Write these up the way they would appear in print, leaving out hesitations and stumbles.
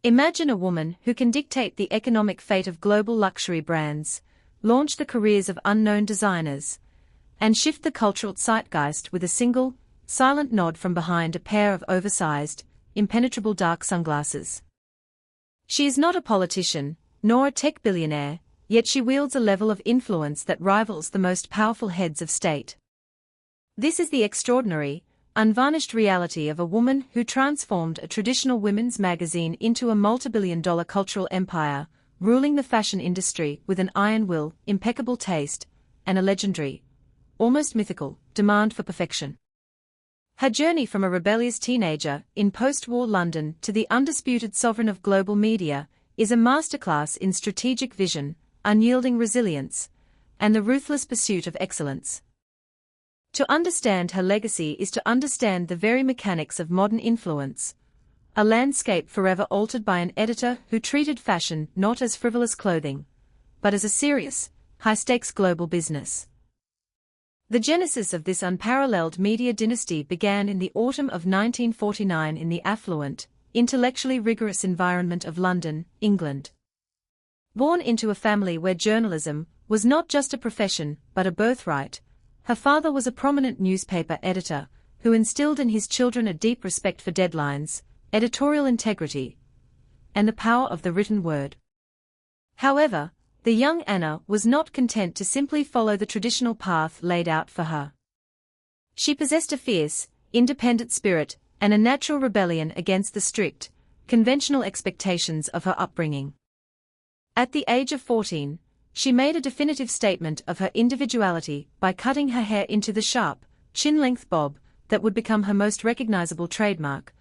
Imagine a woman who can dictate the economic fate of global luxury brands, launch the careers of unknown designers, and shift the cultural zeitgeist with a single, silent nod from behind a pair of oversized, impenetrable dark sunglasses. She is not a politician, nor a tech billionaire, yet she wields a level of influence that rivals the most powerful heads of state. This is the extraordinary, unvarnished reality of a woman who transformed a traditional women's magazine into a multi-billion-dollar cultural empire, ruling the fashion industry with an iron will, impeccable taste, and a legendary, almost mythical, demand for perfection. Her journey from a rebellious teenager in post-war London to the undisputed sovereign of global media is a masterclass in strategic vision, unyielding resilience, and the ruthless pursuit of excellence. To understand her legacy is to understand the very mechanics of modern influence, a landscape forever altered by an editor who treated fashion not as frivolous clothing, but as a serious, high-stakes global business. The genesis of this unparalleled media dynasty began in the autumn of 1949 in the affluent, intellectually rigorous environment of London, England. Born into a family where journalism was not just a profession but a birthright, her father was a prominent newspaper editor who instilled in his children a deep respect for deadlines, editorial integrity, and the power of the written word. However, the young Anna was not content to simply follow the traditional path laid out for her. She possessed a fierce, independent spirit and a natural rebellion against the strict, conventional expectations of her upbringing. At the age of 14, she made a definitive statement of her individuality by cutting her hair into the sharp, chin-length bob that would become her most recognizable trademark,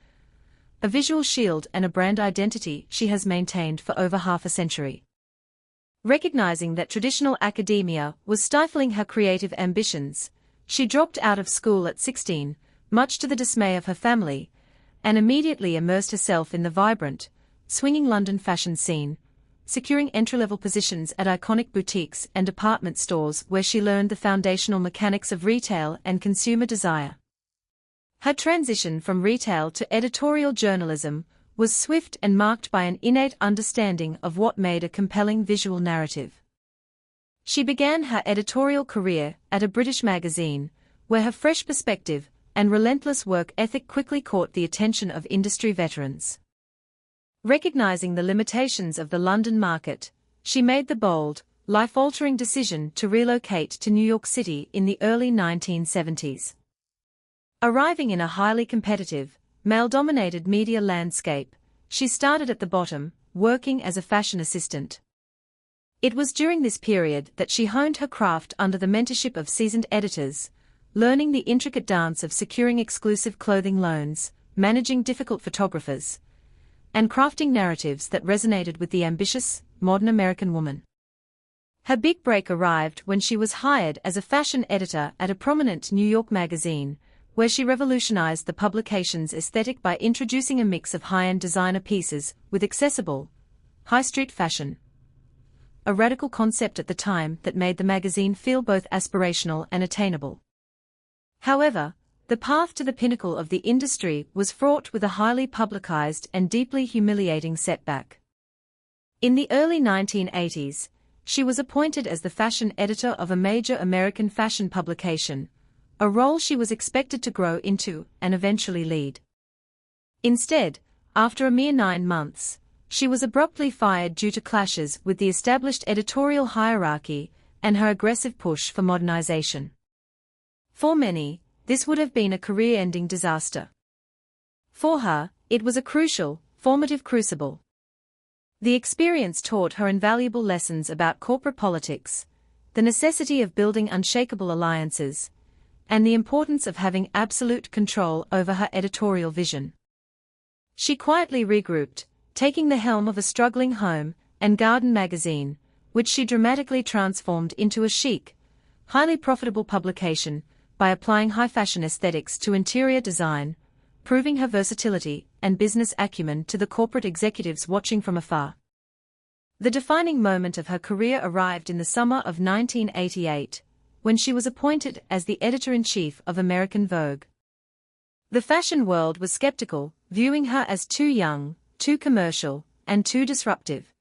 a visual shield and a brand identity she has maintained for over half a century. Recognizing that traditional academia was stifling her creative ambitions, she dropped out of school at 16, much to the dismay of her family, and immediately immersed herself in the vibrant, swinging London fashion scene, securing entry-level positions at iconic boutiques and department stores where she learned the foundational mechanics of retail and consumer desire. Her transition from retail to editorial journalism was swift and marked by an innate understanding of what made a compelling visual narrative. She began her editorial career at a British magazine, where her fresh perspective and relentless work ethic quickly caught the attention of industry veterans. Recognizing the limitations of the London market, she made the bold, life-altering decision to relocate to New York City in the early 1970s. Arriving in a highly competitive, male-dominated media landscape, she started at the bottom, working as a fashion assistant. It was during this period that she honed her craft under the mentorship of seasoned editors, learning the intricate dance of securing exclusive clothing loans, managing difficult photographers, and crafting narratives that resonated with the ambitious, modern American woman. Her big break arrived when she was hired as a fashion editor at a prominent New York magazine, where she revolutionized the publication's aesthetic by introducing a mix of high-end designer pieces with accessible, high-street fashion. A radical concept at the time that made the magazine feel both aspirational and attainable. However, the path to the pinnacle of the industry was fraught with a highly publicized and deeply humiliating setback. In the early 1980s, she was appointed as the fashion editor of a major American fashion publication, a role she was expected to grow into and eventually lead. Instead, after a mere 9 months, she was abruptly fired due to clashes with the established editorial hierarchy and her aggressive push for modernization. For many, this would have been a career-ending disaster. For her, it was a crucial, formative crucible. The experience taught her invaluable lessons about corporate politics, the necessity of building unshakable alliances, and the importance of having absolute control over her editorial vision. She quietly regrouped, taking the helm of a struggling home and garden magazine, which she dramatically transformed into a chic, highly profitable publication, by applying high-fashion aesthetics to interior design, proving her versatility and business acumen to the corporate executives watching from afar. The defining moment of her career arrived in the summer of 1988, when she was appointed as the editor-in-chief of American Vogue. The fashion world was skeptical, viewing her as too young, too commercial, and too disruptive.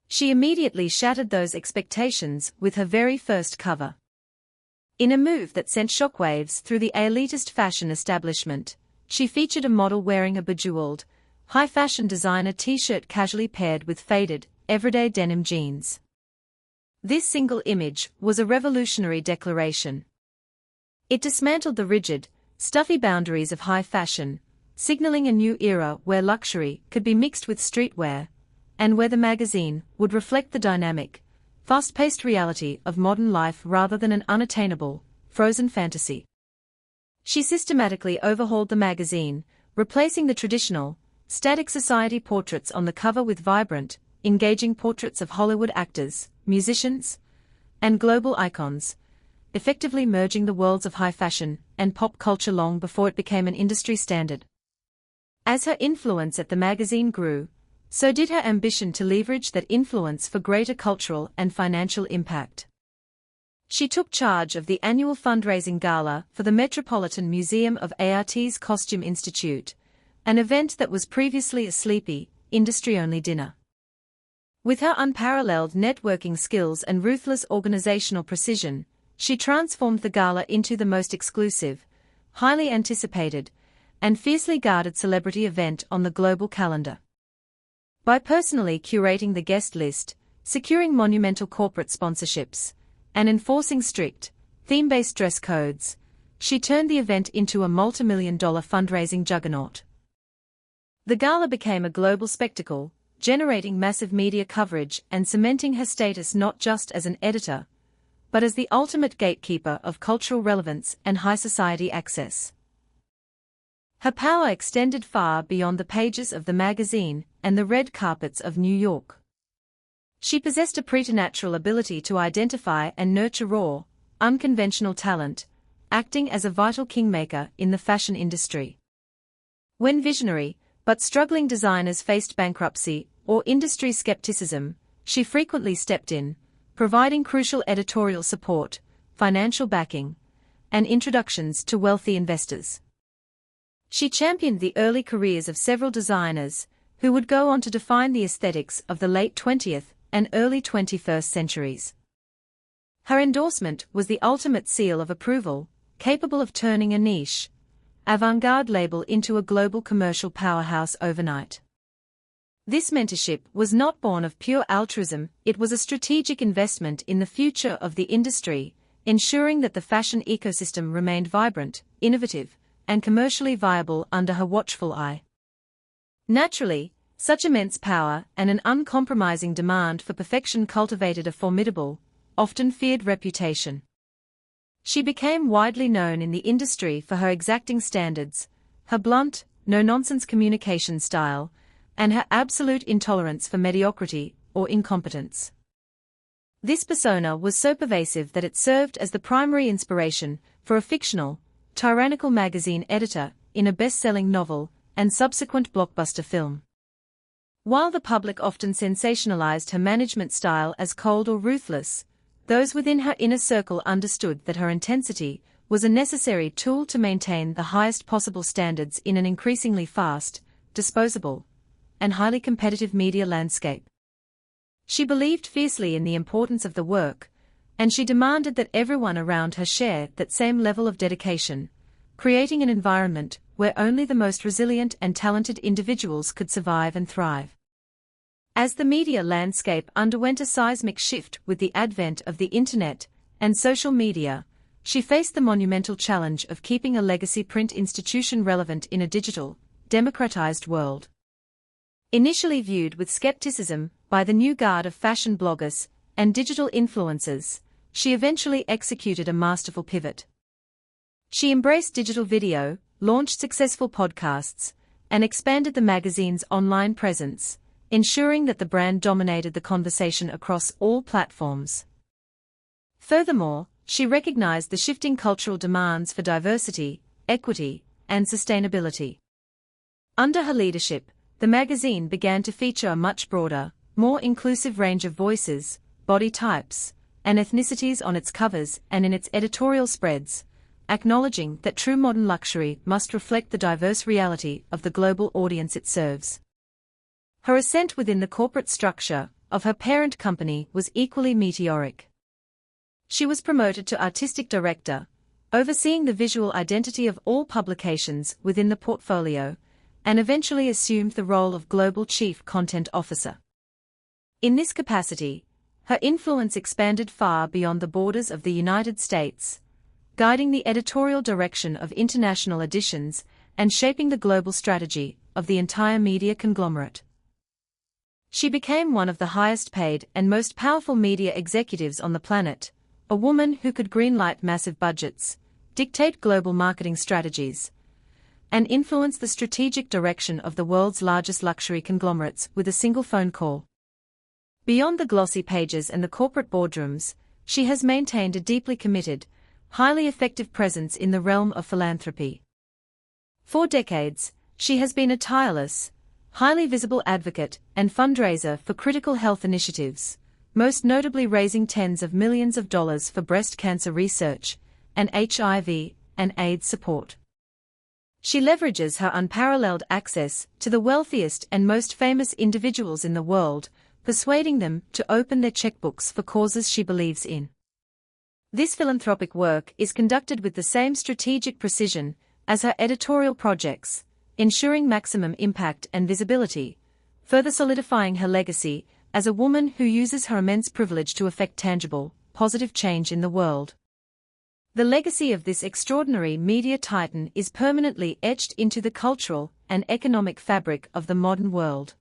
She immediately shattered those expectations with her very first cover. In a move that sent shockwaves through the elitist fashion establishment, she featured a model wearing a bejeweled, high-fashion designer t-shirt casually paired with faded, everyday denim jeans. This single image was a revolutionary declaration. It dismantled the rigid, stuffy boundaries of high fashion, signaling a new era where luxury could be mixed with streetwear, and where the magazine would reflect the dynamic, fast-paced reality of modern life rather than an unattainable, frozen fantasy. She systematically overhauled the magazine, replacing the traditional, static society portraits on the cover with vibrant, engaging portraits of Hollywood actors, musicians, and global icons, effectively merging the worlds of high fashion and pop culture long before it became an industry standard. As her influence at the magazine grew, so did her ambition to leverage that influence for greater cultural and financial impact. She took charge of the annual fundraising gala for the Metropolitan Museum of Art's Costume Institute, an event that was previously a sleepy, industry-only dinner. With her unparalleled networking skills and ruthless organizational precision, she transformed the gala into the most exclusive, highly anticipated, and fiercely guarded celebrity event on the global calendar. By personally curating the guest list, securing monumental corporate sponsorships, and enforcing strict, theme-based dress codes, she turned the event into a multi-million-dollar fundraising juggernaut. The gala became a global spectacle, generating massive media coverage and cementing her status not just as an editor, but as the ultimate gatekeeper of cultural relevance and high society access. Her power extended far beyond the pages of the magazine and the red carpets of New York. She possessed a preternatural ability to identify and nurture raw, unconventional talent, acting as a vital kingmaker in the fashion industry. When visionary, but struggling designers faced bankruptcy or industry skepticism, she frequently stepped in, providing crucial editorial support, financial backing, and introductions to wealthy investors. She championed the early careers of several designers, who would go on to define the aesthetics of the late 20th and early 21st centuries. Her endorsement was the ultimate seal of approval, capable of turning a niche, avant-garde label into a global commercial powerhouse overnight. This mentorship was not born of pure altruism, it was a strategic investment in the future of the industry, ensuring that the fashion ecosystem remained vibrant, innovative, and commercially viable under her watchful eye. Naturally, such immense power and an uncompromising demand for perfection cultivated a formidable, often feared reputation. She became widely known in the industry for her exacting standards, her blunt, no-nonsense communication style, and her absolute intolerance for mediocrity or incompetence. This persona was so pervasive that it served as the primary inspiration for a fictional, tyrannical magazine editor in a best-selling novel and subsequent blockbuster film. While the public often sensationalized her management style as cold or ruthless, those within her inner circle understood that her intensity was a necessary tool to maintain the highest possible standards in an increasingly fast, disposable, and highly competitive media landscape. She believed fiercely in the importance of the work, and she demanded that everyone around her share that same level of dedication, creating an environment where only the most resilient and talented individuals could survive and thrive. As the media landscape underwent a seismic shift with the advent of the internet and social media, she faced the monumental challenge of keeping a legacy print institution relevant in a digital, democratized world. Initially viewed with skepticism by the new guard of fashion bloggers and digital influencers, she eventually executed a masterful pivot. She embraced digital video, launched successful podcasts, and expanded the magazine's online presence, ensuring that the brand dominated the conversation across all platforms. Furthermore, she recognized the shifting cultural demands for diversity, equity, and sustainability. Under her leadership, the magazine began to feature a much broader, more inclusive range of voices, body types, and ethnicities on its covers and in its editorial spreads, acknowledging that true modern luxury must reflect the diverse reality of the global audience it serves. Her ascent within the corporate structure of her parent company was equally meteoric. She was promoted to artistic director, overseeing the visual identity of all publications within the portfolio, and eventually assumed the role of global chief content officer. In this capacity, her influence expanded far beyond the borders of the United States, guiding the editorial direction of international editions and shaping the global strategy of the entire media conglomerate. She became one of the highest-paid and most powerful media executives on the planet, a woman who could greenlight massive budgets, dictate global marketing strategies, and influence the strategic direction of the world's largest luxury conglomerates with a single phone call. Beyond the glossy pages and the corporate boardrooms, she has maintained a deeply committed, highly effective presence in the realm of philanthropy. For decades, she has been a tireless, highly visible advocate and fundraiser for critical health initiatives, most notably raising tens of millions of dollars for breast cancer research and HIV and AIDS support. She leverages her unparalleled access to the wealthiest and most famous individuals in the world, persuading them to open their checkbooks for causes she believes in. This philanthropic work is conducted with the same strategic precision as her editorial projects, ensuring maximum impact and visibility, further solidifying her legacy as a woman who uses her immense privilege to effect tangible, positive change in the world. The legacy of this extraordinary media titan is permanently etched into the cultural and economic fabric of the modern world.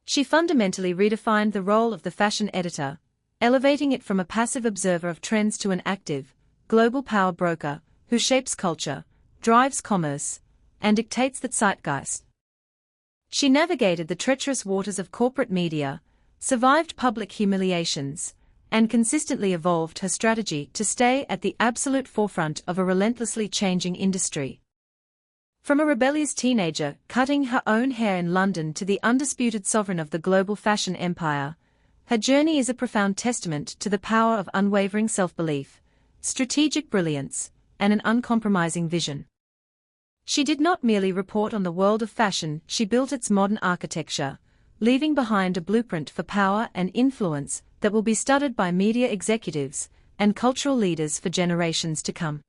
She fundamentally redefined the role of the fashion editor, elevating it from a passive observer of trends to an active, global power broker who shapes culture, drives commerce, and dictates the zeitgeist. She navigated the treacherous waters of corporate media, survived public humiliations, and consistently evolved her strategy to stay at the absolute forefront of a relentlessly changing industry. From a rebellious teenager cutting her own hair in London to the undisputed sovereign of the global fashion empire, her journey is a profound testament to the power of unwavering self-belief, strategic brilliance, and an uncompromising vision. She did not merely report on the world of fashion, she built its modern architecture, leaving behind a blueprint for power and influence that will be studied by media executives and cultural leaders for generations to come.